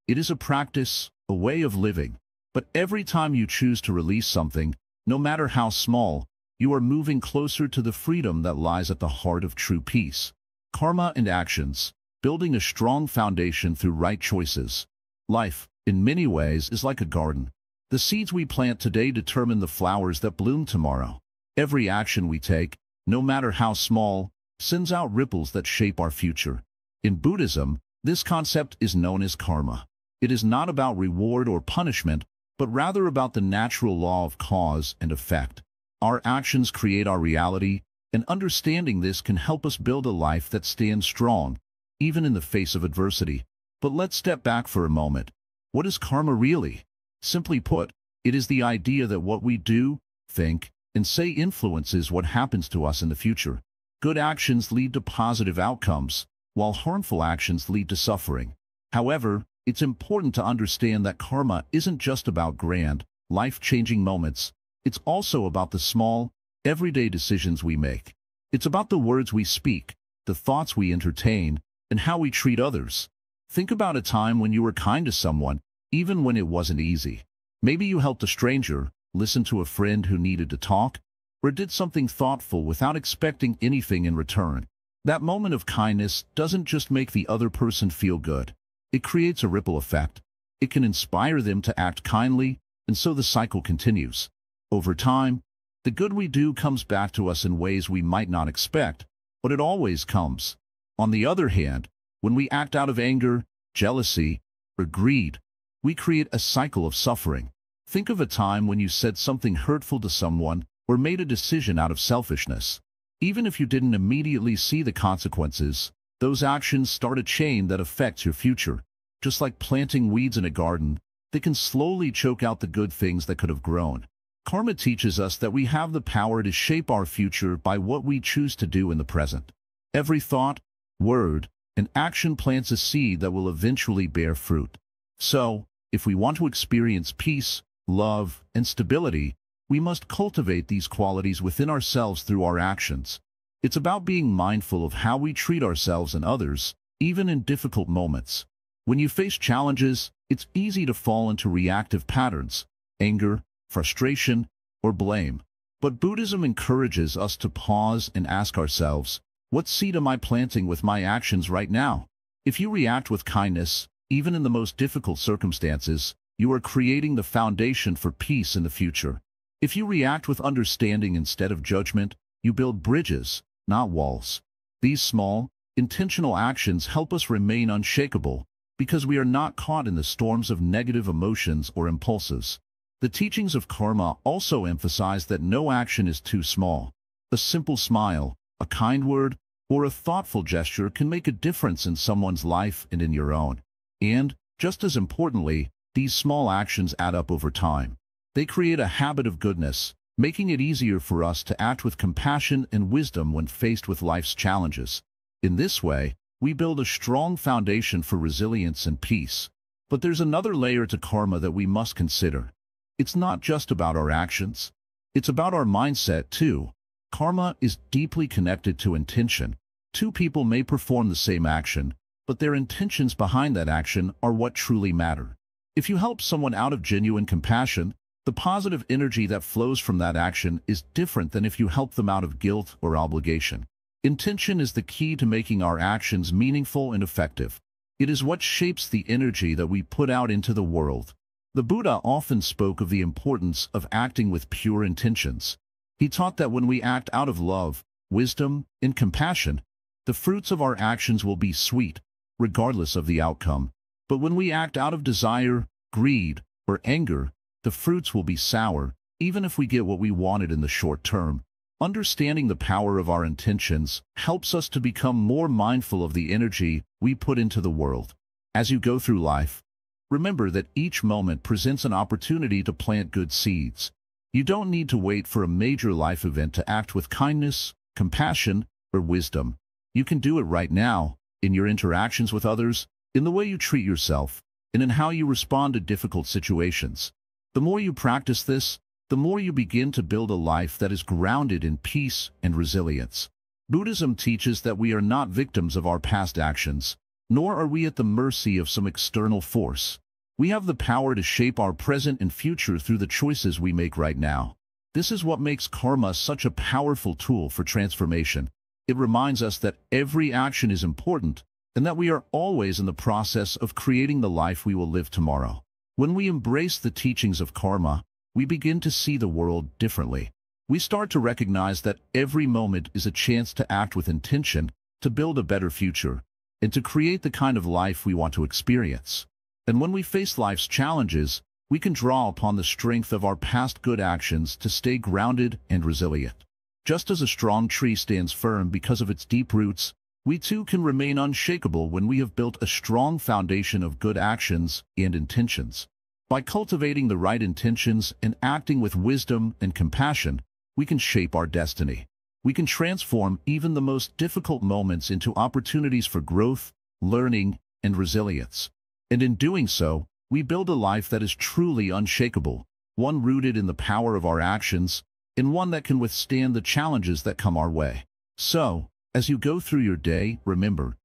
It is a practice, a way of living. But every time you choose to release something, no matter how small, you are moving closer to the freedom that lies at the heart of true peace. Karma and actions, building a strong foundation through right choices. Life, in many ways, is like a garden. The seeds we plant today determine the flowers that bloom tomorrow. Every action we take, no matter how small, sends out ripples that shape our future. In Buddhism, this concept is known as karma. It is not about reward or punishment, but rather about the natural law of cause and effect. Our actions create our reality, and understanding this can help us build a life that stands strong, even in the face of adversity. But let's step back for a moment. What is karma really? Simply put, it is the idea that what we do, think, and say influences what happens to us in the future. Good actions lead to positive outcomes, while harmful actions lead to suffering. However, it's important to understand that karma isn't just about grand, life-changing moments. It's also about the small, everyday decisions we make. It's about the words we speak, the thoughts we entertain, and how we treat others. Think about a time when you were kind to someone, even when it wasn't easy. Maybe you helped a stranger, listened to a friend who needed to talk, or did something thoughtful without expecting anything in return. That moment of kindness doesn't just make the other person feel good. It creates a ripple effect. It can inspire them to act kindly, and so the cycle continues. Over time, the good we do comes back to us in ways we might not expect, but it always comes. On the other hand, when we act out of anger, jealousy, or greed, we create a cycle of suffering. Think of a time when you said something hurtful to someone or made a decision out of selfishness. Even if you didn't immediately see the consequences, those actions start a chain that affects your future. Just like planting weeds in a garden, they can slowly choke out the good things that could have grown. Karma teaches us that we have the power to shape our future by what we choose to do in the present. Every thought, word, and action plants a seed that will eventually bear fruit. So, if we want to experience peace, love, and stability, we must cultivate these qualities within ourselves through our actions. It's about being mindful of how we treat ourselves and others, even in difficult moments. When you face challenges, it's easy to fall into reactive patterns, anger, frustration, or blame. But Buddhism encourages us to pause and ask ourselves, what seed am I planting with my actions right now? If you react with kindness, even in the most difficult circumstances, you are creating the foundation for peace in the future. If you react with understanding instead of judgment, you build bridges, not walls. These small, intentional actions help us remain unshakable because we are not caught in the storms of negative emotions or impulses. The teachings of karma also emphasize that no action is too small. A simple smile, a kind word, or a thoughtful gesture can make a difference in someone's life and in your own. And, just as importantly, these small actions add up over time. They create a habit of goodness, making it easier for us to act with compassion and wisdom when faced with life's challenges. In this way, we build a strong foundation for resilience and peace. But there's another layer to karma that we must consider. It's not just about our actions. It's about our mindset, too. Karma is deeply connected to intention. Two people may perform the same action, but their intentions behind that action are what truly matter. If you help someone out of genuine compassion, the positive energy that flows from that action is different than if you help them out of guilt or obligation. Intention is the key to making our actions meaningful and effective. It is what shapes the energy that we put out into the world. The Buddha often spoke of the importance of acting with pure intentions. He taught that when we act out of love, wisdom, and compassion, the fruits of our actions will be sweet, regardless of the outcome. But when we act out of desire, greed, or anger, the fruits will be sour, even if we get what we wanted in the short term. Understanding the power of our intentions helps us to become more mindful of the energy we put into the world. As you go through life, remember that each moment presents an opportunity to plant good seeds. You don't need to wait for a major life event to act with kindness, compassion, or wisdom. You can do it right now, in your interactions with others, in the way you treat yourself, and in how you respond to difficult situations. The more you practice this, the more you begin to build a life that is grounded in peace and resilience. Buddhism teaches that we are not victims of our past actions, nor are we at the mercy of some external force. We have the power to shape our present and future through the choices we make right now. This is what makes karma such a powerful tool for transformation. It reminds us that every action is important, and that we are always in the process of creating the life we will live tomorrow. When we embrace the teachings of karma, we begin to see the world differently. We start to recognize that every moment is a chance to act with intention, to build a better future, and to create the kind of life we want to experience. And when we face life's challenges, we can draw upon the strength of our past good actions to stay grounded and resilient. Just as a strong tree stands firm because of its deep roots, we too can remain unshakable when we have built a strong foundation of good actions and intentions. By cultivating the right intentions and acting with wisdom and compassion, we can shape our destiny. We can transform even the most difficult moments into opportunities for growth, learning, and resilience. And in doing so, we build a life that is truly unshakable, one rooted in the power of our actions, and one that can withstand the challenges that come our way. So, as you go through your day, remember,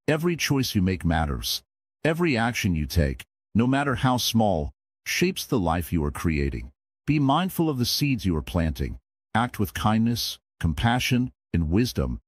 every choice you make matters. Every action you take, no matter how small, shapes the life you are creating. Be mindful of the seeds you are planting. Act with kindness, compassion, and wisdom,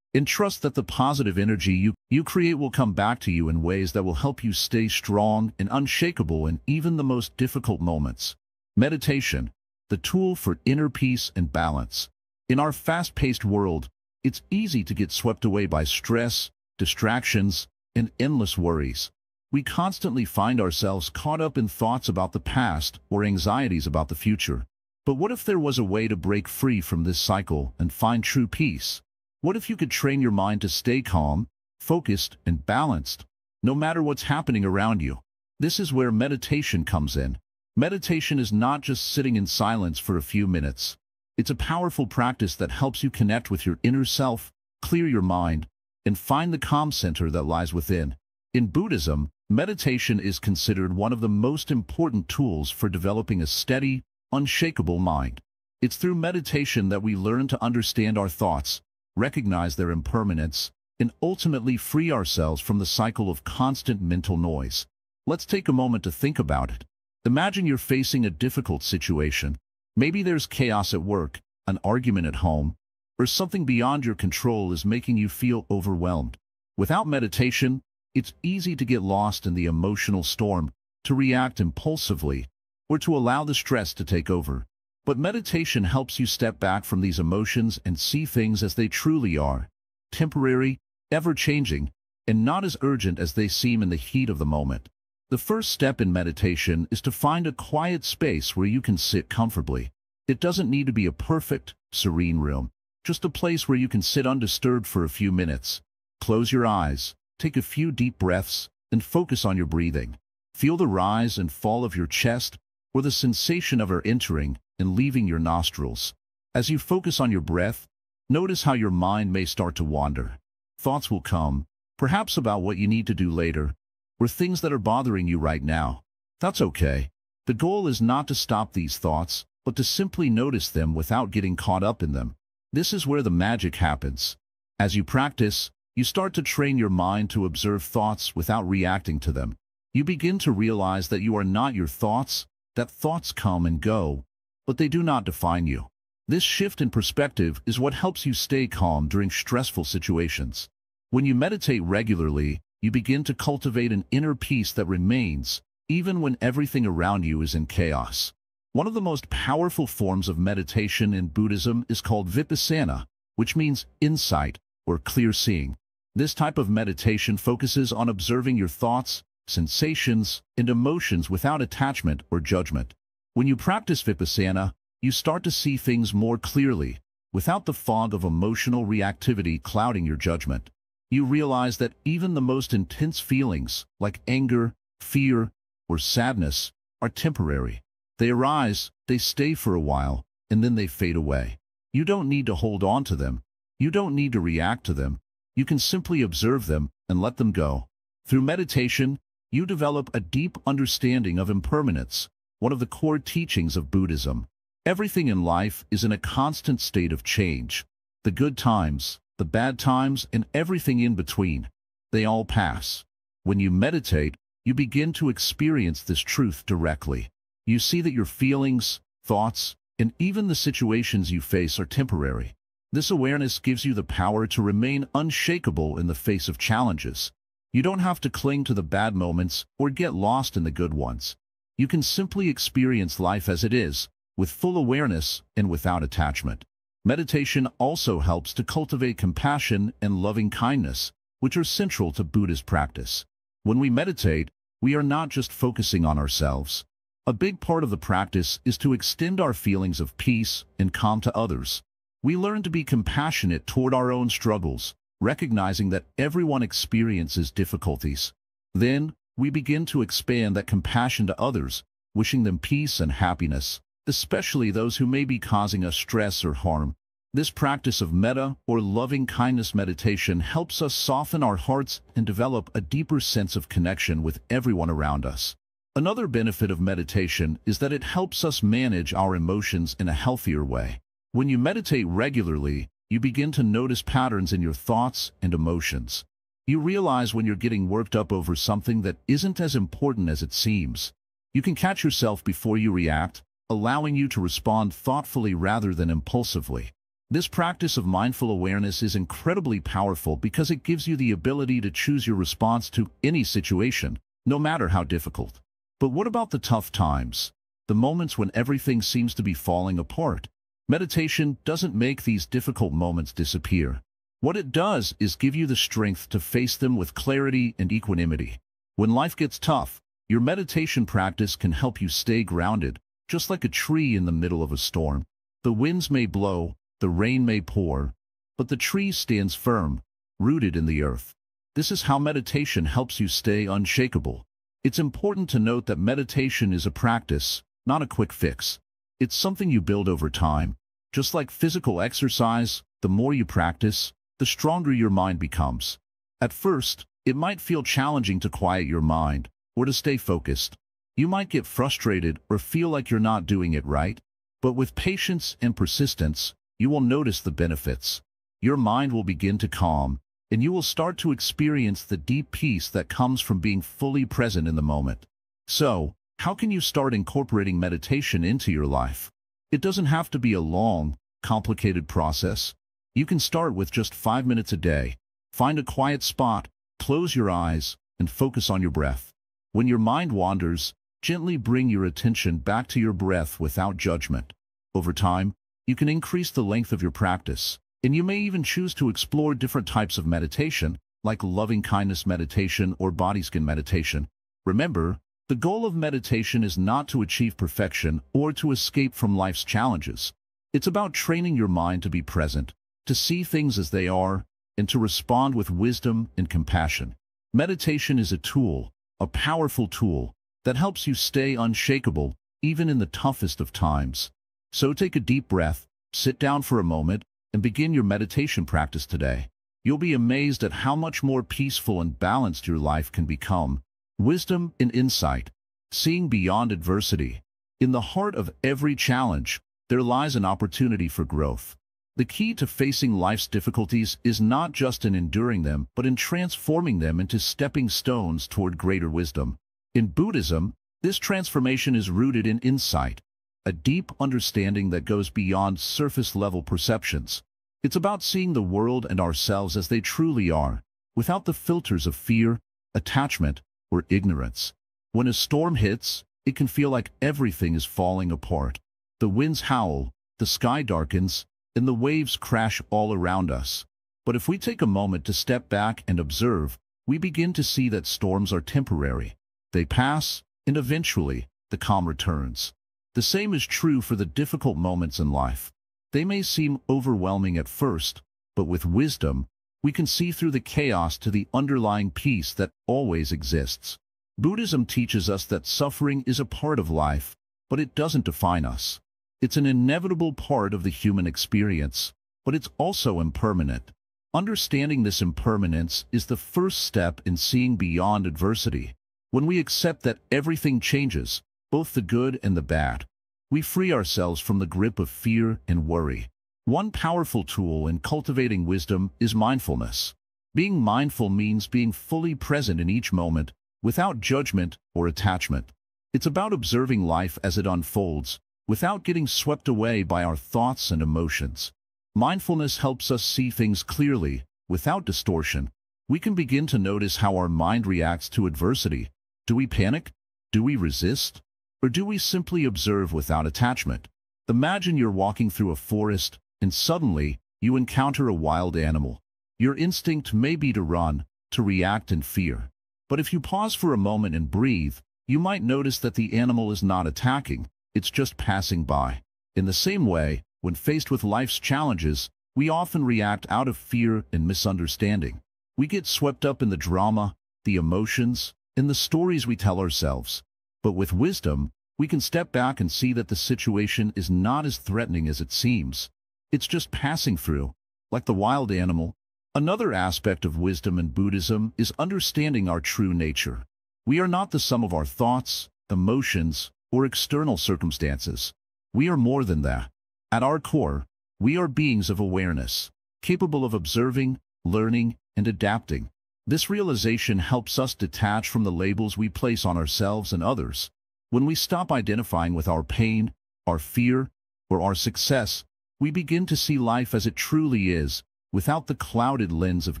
and trust that the positive energy you create will come back to you in ways that will help you stay strong and unshakable in even the most difficult moments. Meditation, the tool for inner peace and balance. In our fast-paced world, it's easy to get swept away by stress, distractions, and endless worries. We constantly find ourselves caught up in thoughts about the past or anxieties about the future. But what if there was a way to break free from this cycle and find true peace? What if you could train your mind to stay calm, focused, and balanced, no matter what's happening around you? This is where meditation comes in. Meditation is not just sitting in silence for a few minutes. It's a powerful practice that helps you connect with your inner self, clear your mind, and find the calm center that lies within. In Buddhism, meditation is considered one of the most important tools for developing a steady, unshakable mind. It's through meditation that we learn to understand our thoughts, recognize their impermanence, and ultimately free ourselves from the cycle of constant mental noise. Let's take a moment to think about it. Imagine you're facing a difficult situation. Maybe there's chaos at work, an argument at home, or something beyond your control is making you feel overwhelmed. Without meditation, it's easy to get lost in the emotional storm, to react impulsively, or to allow the stress to take over. But meditation helps you step back from these emotions and see things as they truly are, temporary, ever-changing, and not as urgent as they seem in the heat of the moment. The first step in meditation is to find a quiet space where you can sit comfortably. It doesn't need to be a perfect, serene room, just a place where you can sit undisturbed for a few minutes. Close your eyes, take a few deep breaths, and focus on your breathing. Feel the rise and fall of your chest, or the sensation of air entering and leaving your nostrils. As you focus on your breath, notice how your mind may start to wander. Thoughts will come, perhaps about what you need to do later, or things that are bothering you right now. That's okay. The goal is not to stop these thoughts, but to simply notice them without getting caught up in them. This is where the magic happens. As you practice, you start to train your mind to observe thoughts without reacting to them. You begin to realize that you are not your thoughts, that thoughts come and go, but they do not define you. This shift in perspective is what helps you stay calm during stressful situations. When you meditate regularly, you begin to cultivate an inner peace that remains, even when everything around you is in chaos. One of the most powerful forms of meditation in Buddhism is called vipassana, which means insight or clear seeing. This type of meditation focuses on observing your thoughts, sensations, and emotions without attachment or judgment. When you practice vipassana, you start to see things more clearly, without the fog of emotional reactivity clouding your judgment. You realize that even the most intense feelings, like anger, fear, or sadness, are temporary. They arise, they stay for a while, and then they fade away. You don't need to hold on to them. You don't need to react to them. You can simply observe them and let them go. Through meditation, you develop a deep understanding of impermanence, one of the core teachings of Buddhism. Everything in life is in a constant state of change. The good times, the bad times, and everything in between. They all pass. When you meditate, you begin to experience this truth directly. You see that your feelings, thoughts, and even the situations you face are temporary. This awareness gives you the power to remain unshakable in the face of challenges. You don't have to cling to the bad moments or get lost in the good ones. You can simply experience life as it is, with full awareness and without attachment. Meditation also helps to cultivate compassion and loving kindness, which are central to Buddhist practice. When we meditate, we are not just focusing on ourselves. A big part of the practice is to extend our feelings of peace and calm to others. We learn to be compassionate toward our own struggles, recognizing that everyone experiences difficulties. Then, we begin to expand that compassion to others, wishing them peace and happiness, especially those who may be causing us stress or harm. This practice of metta, or loving-kindness meditation, helps us soften our hearts and develop a deeper sense of connection with everyone around us. Another benefit of meditation is that it helps us manage our emotions in a healthier way. When you meditate regularly, you begin to notice patterns in your thoughts and emotions. You realize when you're getting worked up over something that isn't as important as it seems. You can catch yourself before you react, allowing you to respond thoughtfully rather than impulsively. This practice of mindful awareness is incredibly powerful because it gives you the ability to choose your response to any situation, no matter how difficult. But what about the tough times? The moments when everything seems to be falling apart? Meditation doesn't make these difficult moments disappear. What it does is give you the strength to face them with clarity and equanimity. When life gets tough, your meditation practice can help you stay grounded, just like a tree in the middle of a storm. The winds may blow, the rain may pour, but the tree stands firm, rooted in the earth. This is how meditation helps you stay unshakable. It's important to note that meditation is a practice, not a quick fix. It's something you build over time. Just like physical exercise, the more you practice, the stronger your mind becomes. At first, it might feel challenging to quiet your mind or to stay focused. You might get frustrated or feel like you're not doing it right. But with patience and persistence, you will notice the benefits. Your mind will begin to calm, and you will start to experience the deep peace that comes from being fully present in the moment. So, how can you start incorporating meditation into your life? It doesn't have to be a long, complicated process. You can start with just 5 minutes a day. Find a quiet spot, close your eyes, and focus on your breath. When your mind wanders, gently bring your attention back to your breath without judgment. Over time, you can increase the length of your practice, and you may even choose to explore different types of meditation, like loving-kindness meditation or body-scan meditation. Remember, the goal of meditation is not to achieve perfection or to escape from life's challenges. It's about training your mind to be present, to see things as they are, and to respond with wisdom and compassion. Meditation is a tool, a powerful tool, that helps you stay unshakable, even in the toughest of times. So take a deep breath, sit down for a moment, and begin your meditation practice today. You'll be amazed at how much more peaceful and balanced your life can become. Wisdom and insight, seeing beyond adversity. In the heart of every challenge, there lies an opportunity for growth. The key to facing life's difficulties is not just in enduring them, but in transforming them into stepping stones toward greater wisdom. In Buddhism, this transformation is rooted in insight. a deep understanding that goes beyond surface-level perceptions. It's about seeing the world and ourselves as they truly are, without the filters of fear, attachment, or ignorance. When a storm hits, it can feel like everything is falling apart. The winds howl, the sky darkens, and the waves crash all around us. But if we take a moment to step back and observe, we begin to see that storms are temporary. They pass, and eventually, the calm returns. The same is true for the difficult moments in life. They may seem overwhelming at first, but with wisdom, we can see through the chaos to the underlying peace that always exists. Buddhism teaches us that suffering is a part of life, but it doesn't define us. It's an inevitable part of the human experience, but it's also impermanent. Understanding this impermanence is the first step in seeing beyond adversity. When we accept that everything changes, both the good and the bad, we free ourselves from the grip of fear and worry. One powerful tool in cultivating wisdom is mindfulness. Being mindful means being fully present in each moment, without judgment or attachment. It's about observing life as it unfolds, without getting swept away by our thoughts and emotions. Mindfulness helps us see things clearly, without distortion. We can begin to notice how our mind reacts to adversity. Do we panic? Do we resist? Or do we simply observe without attachment? Imagine you're walking through a forest, and suddenly, you encounter a wild animal. Your instinct may be to run, to react in fear. But if you pause for a moment and breathe, you might notice that the animal is not attacking, it's just passing by. In the same way, when faced with life's challenges, we often react out of fear and misunderstanding. We get swept up in the drama, the emotions, and the stories we tell ourselves. But with wisdom, we can step back and see that the situation is not as threatening as it seems. It's just passing through, like the wild animal. Another aspect of wisdom in Buddhism is understanding our true nature. We are not the sum of our thoughts, emotions, or external circumstances. We are more than that. At our core, we are beings of awareness, capable of observing, learning, and adapting. This realization helps us detach from the labels we place on ourselves and others. When we stop identifying with our pain, our fear, or our success, we begin to see life as it truly is, without the clouded lens of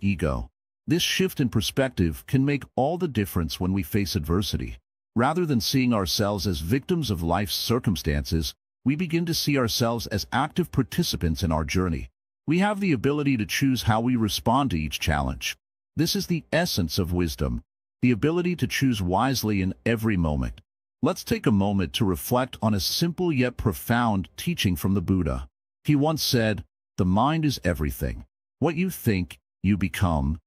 ego. This shift in perspective can make all the difference when we face adversity. Rather than seeing ourselves as victims of life's circumstances, we begin to see ourselves as active participants in our journey. We have the ability to choose how we respond to each challenge. This is the essence of wisdom, the ability to choose wisely in every moment. Let's take a moment to reflect on a simple yet profound teaching from the Buddha. He once said, "The mind is everything. What you think, you become."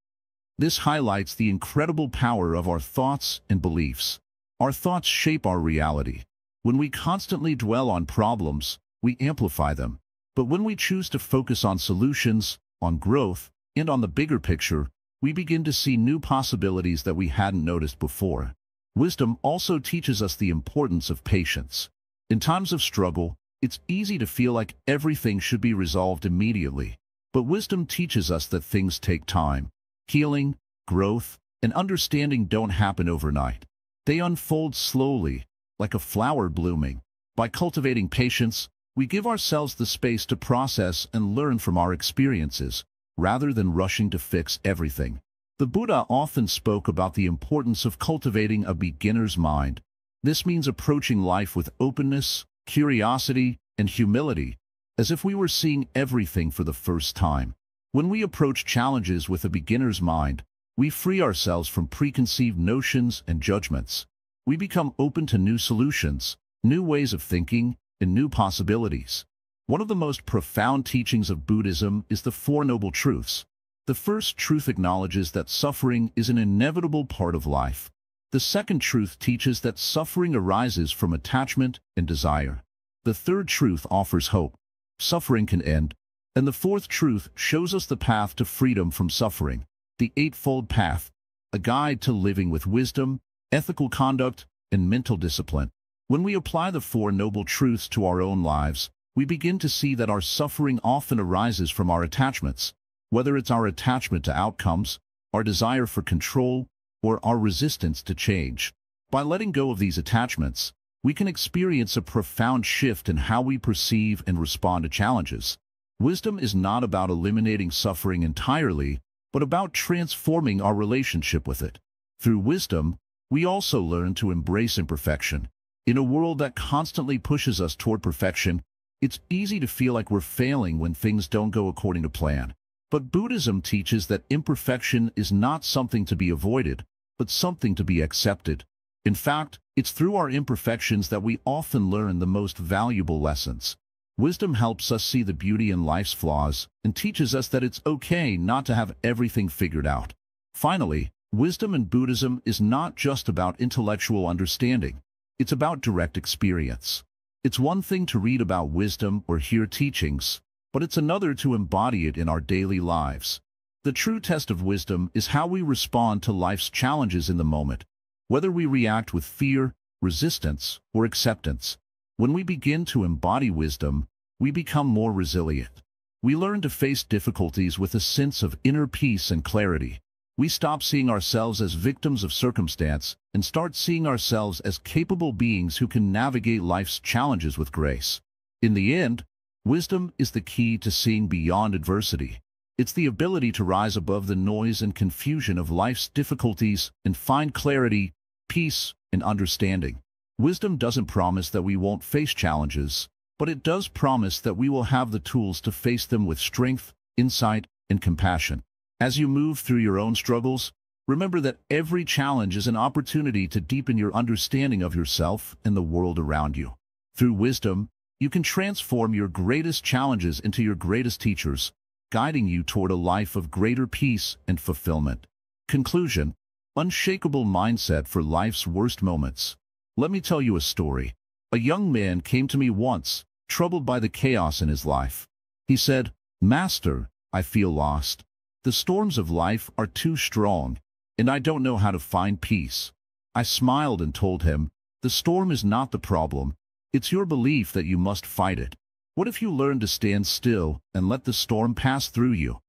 This highlights the incredible power of our thoughts and beliefs. Our thoughts shape our reality. When we constantly dwell on problems, we amplify them. But when we choose to focus on solutions, on growth, and on the bigger picture, we begin to see new possibilities that we hadn't noticed before. Wisdom also teaches us the importance of patience. In times of struggle, it's easy to feel like everything should be resolved immediately. But wisdom teaches us that things take time. Healing, growth, and understanding don't happen overnight. They unfold slowly, like a flower blooming. By cultivating patience, we give ourselves the space to process and learn from our experiences, rather than rushing to fix everything. The Buddha often spoke about the importance of cultivating a beginner's mind. This means approaching life with openness, curiosity, and humility, as if we were seeing everything for the first time. When we approach challenges with a beginner's mind, we free ourselves from preconceived notions and judgments. We become open to new solutions, new ways of thinking, and new possibilities. One of the most profound teachings of Buddhism is the Four Noble Truths. The first truth acknowledges that suffering is an inevitable part of life. The second truth teaches that suffering arises from attachment and desire. The third truth offers hope. Suffering can end. And the fourth truth shows us the path to freedom from suffering. The Eightfold Path, a guide to living with wisdom, ethical conduct, and mental discipline. When we apply the Four Noble Truths to our own lives, we begin to see that our suffering often arises from our attachments, whether it's our attachment to outcomes, our desire for control, or our resistance to change. By letting go of these attachments, we can experience a profound shift in how we perceive and respond to challenges. Wisdom is not about eliminating suffering entirely, but about transforming our relationship with it. Through wisdom, we also learn to embrace imperfection. In a world that constantly pushes us toward perfection, it's easy to feel like we're failing when things don't go according to plan. But Buddhism teaches that imperfection is not something to be avoided, but something to be accepted. In fact, it's through our imperfections that we often learn the most valuable lessons. Wisdom helps us see the beauty in life's flaws and teaches us that it's okay not to have everything figured out. Finally, wisdom in Buddhism is not just about intellectual understanding. It's about direct experience. It's one thing to read about wisdom or hear teachings, but it's another to embody it in our daily lives. The true test of wisdom is how we respond to life's challenges in the moment, whether we react with fear, resistance, or acceptance. When we begin to embody wisdom, we become more resilient. We learn to face difficulties with a sense of inner peace and clarity. We stop seeing ourselves as victims of circumstance and start seeing ourselves as capable beings who can navigate life's challenges with grace. In the end, wisdom is the key to seeing beyond adversity. It's the ability to rise above the noise and confusion of life's difficulties and find clarity, peace, and understanding. Wisdom doesn't promise that we won't face challenges, but it does promise that we will have the tools to face them with strength, insight, and compassion. As you move through your own struggles, remember that every challenge is an opportunity to deepen your understanding of yourself and the world around you. Through wisdom, you can transform your greatest challenges into your greatest teachers, guiding you toward a life of greater peace and fulfillment. Conclusion: unshakable mindset for life's worst moments. Let me tell you a story. A young man came to me once, troubled by the chaos in his life. He said, "Master, I feel lost. The storms of life are too strong, and I don't know how to find peace." I smiled and told him, "The storm is not the problem. It's your belief that you must fight it. What if you learn to stand still and let the storm pass through you?"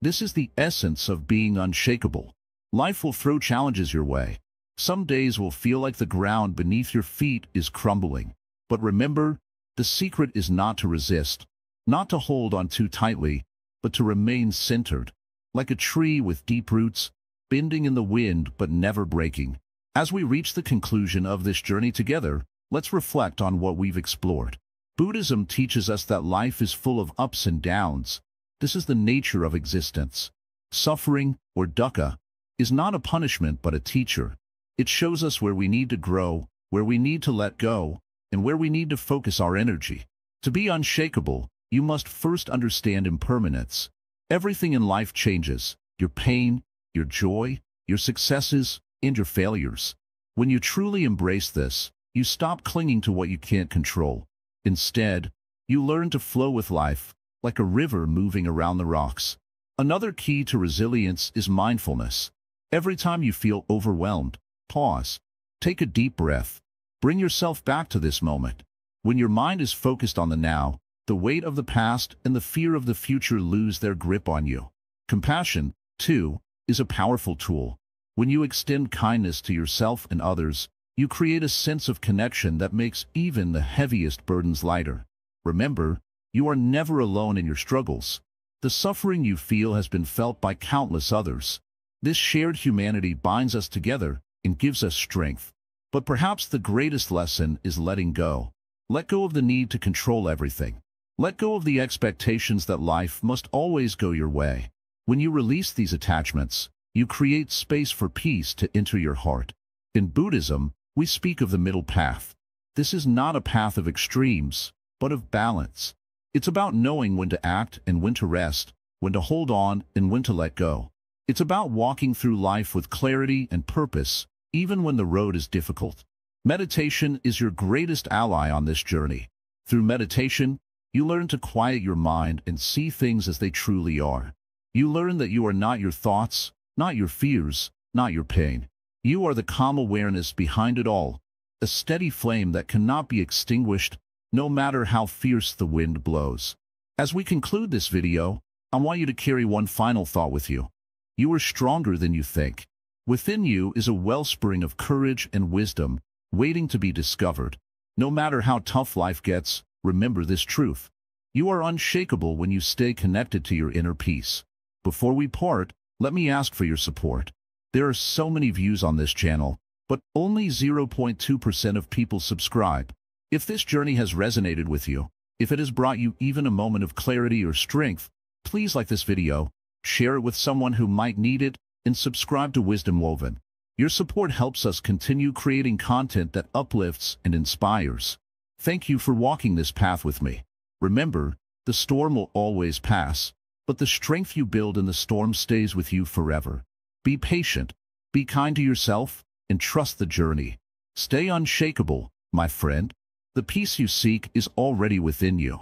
This is the essence of being unshakable. Life will throw challenges your way. Some days will feel like the ground beneath your feet is crumbling. But remember, the secret is not to resist, not to hold on too tightly, but to remain centered, like a tree with deep roots, bending in the wind but never breaking. As we reach the conclusion of this journey together, let's reflect on what we've explored. Buddhism teaches us that life is full of ups and downs. This is the nature of existence. Suffering, or dukkha, is not a punishment but a teacher. It shows us where we need to grow, where we need to let go, and where we need to focus our energy. To be unshakable, you must first understand impermanence. Everything in life changes: your pain, your joy, your successes, and your failures. When you truly embrace this, you stop clinging to what you can't control. Instead, you learn to flow with life, like a river moving around the rocks. Another key to resilience is mindfulness. Every time you feel overwhelmed, pause. Take a deep breath. Bring yourself back to this moment. When your mind is focused on the now, the weight of the past and the fear of the future lose their grip on you. Compassion, too, is a powerful tool. When you extend kindness to yourself and others, you create a sense of connection that makes even the heaviest burdens lighter. Remember, you are never alone in your struggles. The suffering you feel has been felt by countless others. This shared humanity binds us together and gives us strength. But perhaps the greatest lesson is letting go. Let go of the need to control everything. Let go of the expectations that life must always go your way. When you release these attachments, you create space for peace to enter your heart. In Buddhism, we speak of the middle path. This is not a path of extremes, but of balance. It's about knowing when to act and when to rest, when to hold on and when to let go. It's about walking through life with clarity and purpose, even when the road is difficult. Meditation is your greatest ally on this journey. Through meditation, you learn to quiet your mind and see things as they truly are. You learn that you are not your thoughts, not your fears, not your pain. You are the calm awareness behind it all, a steady flame that cannot be extinguished, no matter how fierce the wind blows. As we conclude this video, I want you to carry one final thought with you. You are stronger than you think. Within you is a wellspring of courage and wisdom, waiting to be discovered. No matter how tough life gets, remember this truth. You are unshakable when you stay connected to your inner peace. Before we part, let me ask for your support. There are so many views on this channel, but only 0.2% of people subscribe. If this journey has resonated with you, if it has brought you even a moment of clarity or strength, please like this video, share it with someone who might need it, and subscribe to Wisdom Woven. Your support helps us continue creating content that uplifts and inspires. Thank you for walking this path with me. Remember, the storm will always pass, but the strength you build in the storm stays with you forever. Be patient, be kind to yourself, and trust the journey. Stay unshakable, my friend. The peace you seek is already within you.